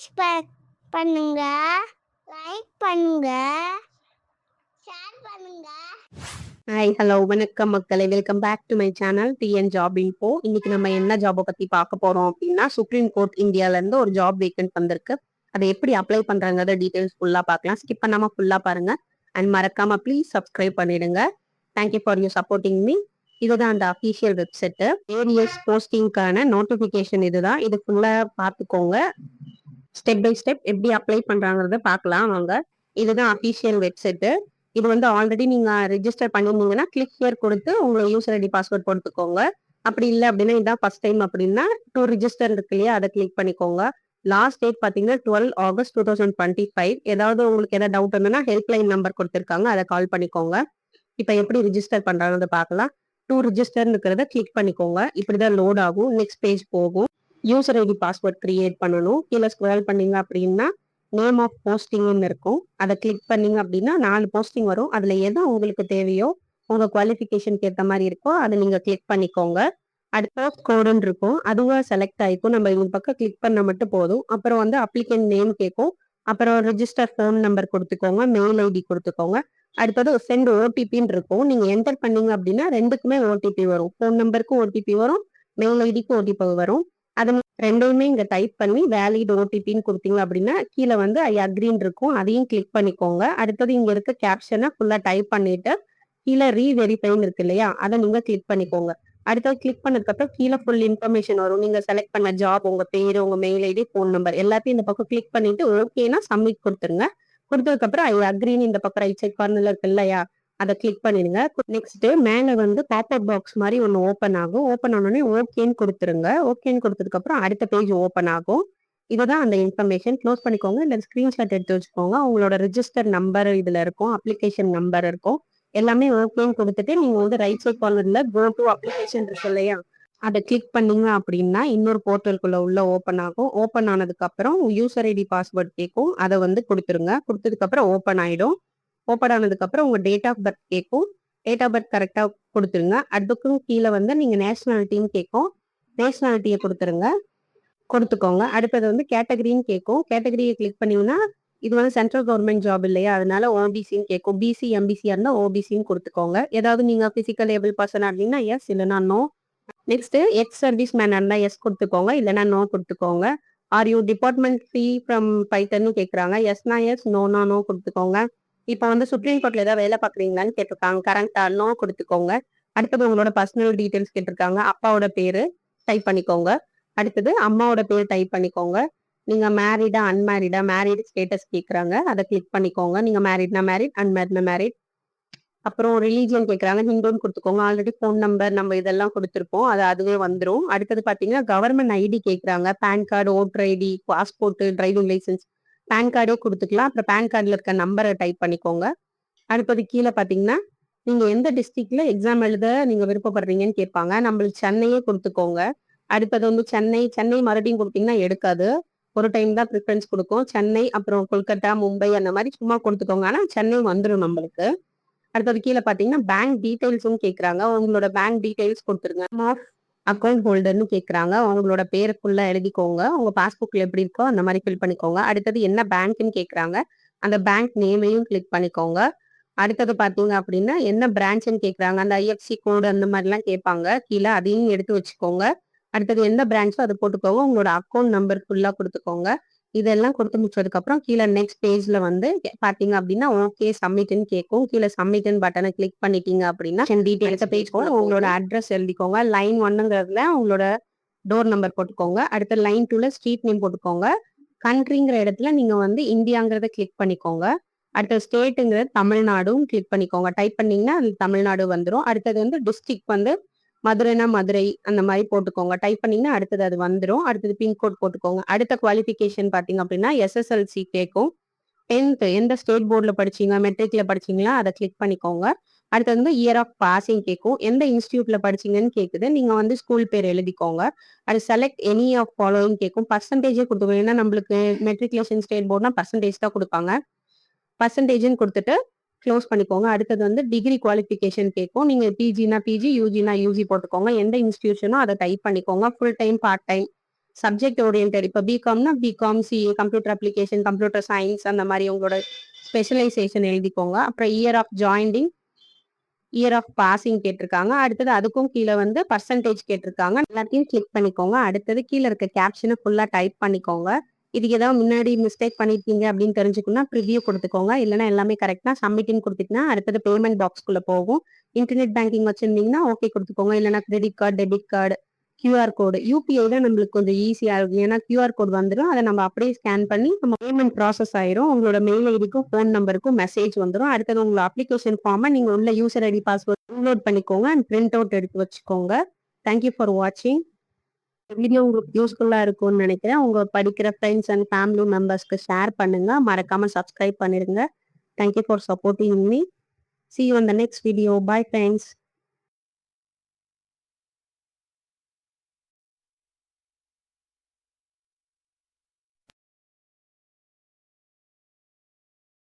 பண்ணுங்க, லைக் பண்ணுங்க, ஷேர் பண்ணுங்க. ஹாய் ஹலோ வணக்கம் மக்களை, welcome back to my channel TN job info. இன்னைக்கு நம்ம என்ன ஜாபை பத்தி பார்க்க போறோம் அப்படின்னா, சுப்ரீம் கோர்ட் இந்தியால இருந்து ஒரு ஜாப் வேக்கன்ட் வந்திருக்கு. அதை எப்படி அப்ளை பண்றாங்கறத டீடைல்ஸ் ஃபுல்லா பார்க்கலாம். ஸ்கிப் பண்ணாம ஃபுல்லா பாருங்க அண்ட் மறக்காம ப்ளீஸ் சப்ஸ்கிரைப் பண்ணிடுங்க. Thank you for you supporting me. இதுதான் அந்த அஃபீஷியல் வெப்சைட். ஏரியஸ் போஸ்டிங்கான நோட்டிபிகேஷன் இதுதான். இது ஃபுல்லா பார்த்துக்கோங்க. ஸ்டெப் பை ஸ்டெப் எப்படி அப்ளை பண்றாங்கறத பார்க்கலாம் வாங்க. இதுதான் அஃபீஷியல் வெப்சைட். இது வந்து ஆல்ரெடி நீங்க ரெஜிஸ்டர் பண்ணிருந்தீங்கன்னா கிளிக் ஹியர் கொடுத்து உங்களோட யூசர் ஐடி பாஸ்வேர்ட் போட்டுக்கோங்க. அப்படி இல்லை அப்படின்னா இதான் ஃபர்ஸ்ட் டைம் அப்படின்னா டு ரிஜிஸ்டர் இருக்கு இல்லையா, அதை கிளிக் பண்ணிக்கோங்க. லாஸ்ட் டேட் பார்த்தீங்கன்னா 12 ஆகஸ்ட் 2025. ஏதாவது உங்களுக்கு ஏதாவது டவுட் இருந்ததுன்னா ஹெல்ப்லைன் நம்பர் கொடுத்துருக்காங்க, அதை கால் பண்ணிக்கோங்க. இப்போ எப்படி ரிஜிஸ்டர் பண்றாங்கன்னு பார்க்கலாம். டு ரிஜிஸ்டர் இருக்கிறத கிளிக் பண்ணிக்கோங்க. இப்படிதான் லோட் ஆகும். நெக்ஸ்ட் பேஜ் போகும். யூசர் ஐடி பாஸ்வேர்ட் கிரியேட் பண்ணணும். கீழே ஸ்க்ரால் பண்ணீங்க அப்படின்னா நேம் ஆஃப் போஸ்டிங்னு இருக்கும். அதை கிளிக் பண்ணீங்க அப்படின்னா 4 போஸ்டிங் வரும். அதுல எது உங்களுக்கு தேவையோ உங்க குவாலிஃபிகேஷனுக்கு ஏற்ற மாதிரி இருக்கோ அதை நீங்க கிளிக் பண்ணிக்கோங்க. அடுத்த கோடுன்னு இருக்கும், அதுவா செலக்ட் ஆயிக்கும். நம்ம இந்த பக்கம் கிளிக் பண்ண மட்டும் போதும். அப்புறம் வந்து அப்ளிகன்ட் நேம் கேட்கும். அப்புறம் ரெஜிஸ்டர் ஃபோன் நம்பர் கொடுத்துக்கோங்க, மெயில் ஐடி கொடுத்துக்கோங்க. அடுத்தது சென்ட் ஓடிபின்னு இருக்கும். நீங்க என்டர் பண்ணீங்க அப்படின்னா ரெண்டுக்குமே ஓடிபி வரும். ஃபோன் நம்பருக்கும் ஓடிபி வரும், மெயில் ஐடிக்கும் ஓடிபி வரும். அது ரெண்டுமே இங்க டைப் பண்ணி வேலிட் ஓடிபின்னு கொடுத்தீங்க அப்படின்னா கீழே வந்து ஐ அக்ரின்னு இருக்கும், அதையும் கிளிக் பண்ணிக்கோங்க. அடுத்தது இங்க இருக்க கேப்ஷனை ஃபுல்லா டைப் பண்ணிட்டு கீழே ரீவெரிஃபைன்னு இருக்கு இல்லையா, அதை நீங்க கிளிக் பண்ணிக்கோங்க. அடுத்தது கிளிக் பண்ணதுக்கு அப்புறம் கீழே ஃபுல் இன்ஃபர்மேஷன் வரும். நீங்க செலக்ட் பண்ண ஜாப், உங்க பேரு, உங்க மெயில் ஐடி, ஃபோன் நம்பர் எல்லாத்தையும் இந்த பக்கம் கிளிக் பண்ணிட்டு ஓகேனா சப்மிட் கொடுத்துருங்க. கொடுத்ததுக்கு அப்புறம் ஐ அக்ரின்னு இந்த பக்கம் ரைட் சைட் கார்னர்ல இருக்கு இல்லையா, அதை கிளிக் பண்ணிடுங்க. நெக்ஸ்ட் மேல வந்து பேப்பர் பாக்ஸ் மாதிரி ஒன்று ஓப்பன் ஆகும். ஓப்பன் ஆனோடனே ஓகேன்னு கொடுத்துருங்க. ஓகேன்னு கொடுத்ததுக்கு அப்புறம் அடுத்த பேஜ் ஓப்பன் ஆகும். இதுதான் அந்த இன்ஃபர்மேஷன். க்ளோஸ் பண்ணிக்கோங்க. இல்லை ஸ்கிரீன்ஷாட் எடுத்து வச்சுக்கோங்க. உங்களோட ரிஜிஸ்டர் நம்பர் இதுல இருக்கும், அப்ளிகேஷன் நம்பர் இருக்கும். எல்லாமே ஓகேன்னு கொடுத்துட்டு நீங்க வந்து ரைட் சைட் கார்னர்ல கோ டு அப்ளிகேஷன் இருக்கு இல்லையா, அதை கிளிக் பண்ணீங்க அப்படின்னா இன்னொரு போர்ட்டலுக்குள்ள உள்ள ஓப்பன் ஆகும். ஓப்பன் ஆனதுக்கு அப்புறம் யூசர் ஐடி பாஸ்வேர்ட் கேட்கும், அதை வந்து கொடுத்துருங்க. கொடுத்ததுக்கு அப்புறம் ஓப்பன் ஆயிடும். ஓப்பன் ஆனதுக்கு அப்புறம் உங்க டேட் ஆஃப் பர்த் கேட்கும். டேட் ஆஃப் பர்த் கரெக்டா கொடுத்துருங்க. அதுக்கும் கீழே வந்து நீங்க நேஷனாலிட்டின்னு கேட்கும், நேஷனாலிட்டியை கொடுத்துக்கோங்க. அடுத்தது வந்து கேட்டகரின்னு கேட்கும். கேட்டகரியை கிளிக் பண்ணீங்கன்னா இது வந்து சென்ட்ரல் கவர்மெண்ட் ஜாப் இல்லையா, அதனால ஓபிசின்னு கேட்கும். பிசி எம்பிசியா இருந்தா ஓபிசின்னு கொடுத்துக்கோங்க. ஏதாவது நீங்க பிசிக்கல் ஏபிள் பர்சனா இருந்தீங்கன்னா எஸ், இல்லைன்னா நோ. நெக்ஸ்ட் எக்ஸ் சர்வீஸ் மேனா இருந்தா எஸ் கொடுத்துக்கோங்க, இல்லைன்னா நோ கொடுத்துக்கோங்க. Are you department free from பைத்தன்னு கேட்குறாங்க. எஸ்னா எஸ், நோனா நோ கொடுத்துக்கோங்க. இப்போ வந்து சுப்ரீம் கோர்ட்ல ஏதாவது வேலை பார்க்குறீங்களான்னு கேட்டிருக்காங்க. கரண்டா நோ கொடுத்துக்கோங்க. அடுத்தது உங்களோட பர்சனல் டீட்டெயில்ஸ் கேட்டிருக்காங்க. அப்பாவோட பேரு டைப் பண்ணிக்கோங்க. அடுத்தது அம்மாவோட பேர் டைப் பண்ணிக்கோங்க. நீங்க மேரிடா அன்மேரிடா, மேரிட் ஸ்டேட்டஸ் கேட்குறாங்க, அதை கிளிக் பண்ணிக்கோங்க. நீங்க மேரிட்னா மேரிட், அன்மேரிட்னா மேரிட். அப்புறம் ரிலீஜியன் கேட்குறாங்க, ஹிந்துன்னு கொடுத்துக்கோங்க. ஆல்ரெடி ஃபோன் நம்பர் நம்ம இதெல்லாம் கொடுத்துருப்போம், அது அதுவே வந்துடும். அடுத்தது பார்த்தீங்கன்னா கவர்மெண்ட் ஐடி கேட்குறாங்க. PAN card, voter ID, passport, driving licence. PAN கார்டே கொடுத்துக்கலாம். அப்புறம் பேன் கார்டில் இருக்க நம்பரை டைப் பண்ணிக்கோங்க. அடுத்தது கீழே பார்த்தீங்கன்னா நீங்க எந்த டிஸ்ட்ரிக்ட்ல எக்ஸாம் எழுத நீங்க விருப்பப்படுறீங்கன்னு கேட்பாங்க. நம்மளுக்கு சென்னையே கொடுத்துக்கோங்க. அடுத்தது வந்து சென்னை மறுபடியும் கொடுத்தீங்கன்னா எடுக்காது. ஒரு டைம் தான் ப்ரிஃபரன்ஸ் கொடுக்கும். சென்னை, அப்புறம் கொல்கத்தா, மும்பை அந்த மாதிரி சும்மா கொடுத்துக்கோங்க. ஆனால் சென்னை வந்துடும் நம்மளுக்கு. அடுத்தது கீழே பார்த்தீங்கன்னா பேங்க் டீடைல்ஸும் கேட்குறாங்க. உங்களோட பேங்க் டீடைல்ஸ் கொடுத்துருங்க. ஆஃப் அக்கௌண்ட் ஹோல்டர்னு கேட்குறாங்க. உங்களோட பேருக்குள்ள எழுதிக்கோங்க. உங்க பாஸ்புக்ல எப்படி இருக்கோ அந்த மாதிரி ஃபில் பண்ணிக்கோங்க. அடுத்தது என்ன பேங்க்னு கேட்குறாங்க, அந்த பேங்க் நேமையும் கிளிக் பண்ணிக்கோங்க. அடுத்தது பார்த்தீங்க அப்படின்னா என்ன பிரான்ச்னு கேட்குறாங்க. அந்த ஐஎஃப்சி கோடு அந்த மாதிரிலாம் கேட்பாங்க கீழே, அதையும் எடுத்து வச்சுக்கோங்க. அடுத்தது எந்த பிரான்ச்சோ அதை போட்டுக்கோங்க. உங்களோட அக்கௌண்ட் நம்பர் ஃபுல்லாக கொடுத்துக்கோங்க. இதெல்லாம் கொடுத்து முடிச்சதுக்கு அப்புறம் கீழே நெக்ஸ்ட் பேஜ்ல வந்து பாத்தீங்க அப்படின்னா ஓகே சப்மிட்னு கேட்கும். கீழே சப்மிட்னு பட்டனை கிளிக் பண்ணிட்டீங்க அப்படின்னா டீடைல்ஸ் பேஜ் போல உங்களோட அட்ரஸ் எழுதிக்கோங்க. லைன் 1ங்கிறதுல உங்களோட டோர் நம்பர் போட்டுக்கோங்க. அடுத்த லைன் 2ல ஸ்ட்ரீட் நேம் போட்டுக்கோங்க. கண்ட்ரிங்கிற இடத்துல நீங்க வந்து இந்தியாங்கிறத கிளிக் பண்ணிக்கோங்க. அடுத்த ஸ்டேட்டுங்கிறது தமிழ்நாடும் கிளிக் பண்ணிக்கோங்க. டைப் பண்ணீங்கன்னா அது தமிழ்நாடு வந்துடும். அடுத்தது வந்து டிஸ்ட்ரிக்ட் வந்து மதுரைனா மதுரை அந்த மாதிரி போட்டுக்கோங்க. டைப் பண்ணீங்கன்னா அடுத்தது அது வந்துடும். அடுத்தது பின்கோட் போட்டுக்கோங்க. அடுத்த குவாலிஃபிகேஷன் பார்த்தீங்க அப்படின்னா எஸ்எஸ்எல்சி கேட்கும். 10th எந்த ஸ்டேட் போர்டில் படிச்சீங்க, மெட்ரிக்ல படிச்சீங்களா, அதை கிளிக் பண்ணிக்கோங்க. அடுத்தது வந்து இயர் ஆஃப் பாசிங் கேட்கும். எந்த இன்ஸ்டியூட்ல படிச்சீங்கன்னு கேட்குது. நீங்க வந்து ஸ்கூல் பேர் எழுதிக்கோங்க. அது செலக்ட் எனி ஆஃப் ஃபாலோயிங் கேட்கும். பர்சன்டேஜே கொடுத்துக்கோங்க. ஏன்னா நம்மளுக்கு மெட்ரிகுலேஷன் ஸ்டேட் போர்ட்னா பர்சன்டேஜ் தான் கொடுப்பாங்க. பர்சன்டேஜ்னு கொடுத்துட்டு க்ளோஸ் பண்ணிக்கோங்க. அடுத்தது வந்து டிகிரி குவாலிஃபிகேஷன் கேட்கும். நீங்க பிஜினா பிஜி, யூஜினா யூஜி போட்டுக்கோங்க. எந்த இன்ஸ்டியூஷனோ அதை டைப் பண்ணிக்கோங்க. Full time, part time, subject oriented. இப்போ பிகாம்னா BCom, CA, computer application, computer science அந்த மாதிரி உங்களோட ஸ்பெஷலைசேஷன் எழுதிக்கோங்க. அப்புறம் year of joining, year of passing கேட்டிருக்காங்க. அடுத்தது அதுக்கும் கீழே வந்து பர்சன்டேஜ் கேட்டிருக்காங்க. எல்லாத்தையும் கிளிக் பண்ணிக்கோங்க. அடுத்தது கீழே இருக்க கேப்ஷனை ஃபுல்லாக டைப் பண்ணிக்கோங்க. இதுக்கு ஏதாவது முன்னாடி மிஸ்டேக் பண்ணியிருக்கீங்க அப்படின்னு தெரிஞ்சுக்கணும்னா ப்ரிவியூ கொடுத்துக்கோங்க. இல்லைன்னா எல்லாமே கரெக்டாக சப்மிட்னு கொடுத்துட்டுனா அடுத்தது பேமெண்ட் பாக்ஸ்குள்ளே போகும். இன்டர்நெட் பேங்கிங் வச்சிருந்தீங்கன்னா ஓகே கொடுத்துக்கோங்க. இல்லைன்னா credit card, debit card, QR code. UPI தான் நம்மளுக்கு கொஞ்சம் ஈஸியாக இருக்கும். ஏன்னா கியூஆர் கோடு வந்துடும். அதை நம்ம அப்படியே ஸ்கேன் பண்ணி நம்ம பேமெண்ட் ப்ராசஸ் ஆயிரும். உங்களோட மெயில் ஐடிக்கும் ஃபோன் நம்பருக்கும் மெசேஜ் வந்துடும். அடுத்தது உங்களோட அப்ளிகேஷன் ஃபார்மை நீங்கள் உள்ள யூசர் ஐடி பாஸ்வேர்ட் டவுன்லோட் பண்ணிக்கோங்க அண்ட் பிரிண்ட் அவுட் எடுத்து வச்சுக்கோங்க. தேங்க்யூ ஃபார் வாட்சிங். வீடியோ உங்களுக்கு யூஸ்ஃபுல்லாக இருக்கும்னு நினைக்கிறேன். உங்கள் படிக்கிற ஃப்ரெண்ட்ஸ் அண்ட் ஃபேமிலி மெம்பர்ஸ்க்கு ஷேர் பண்ணுங்க. மறக்காம சப்ஸ்கிரைப் பண்ணிடுங்க. Thank you for supporting me. See you on the next video. Bye friends.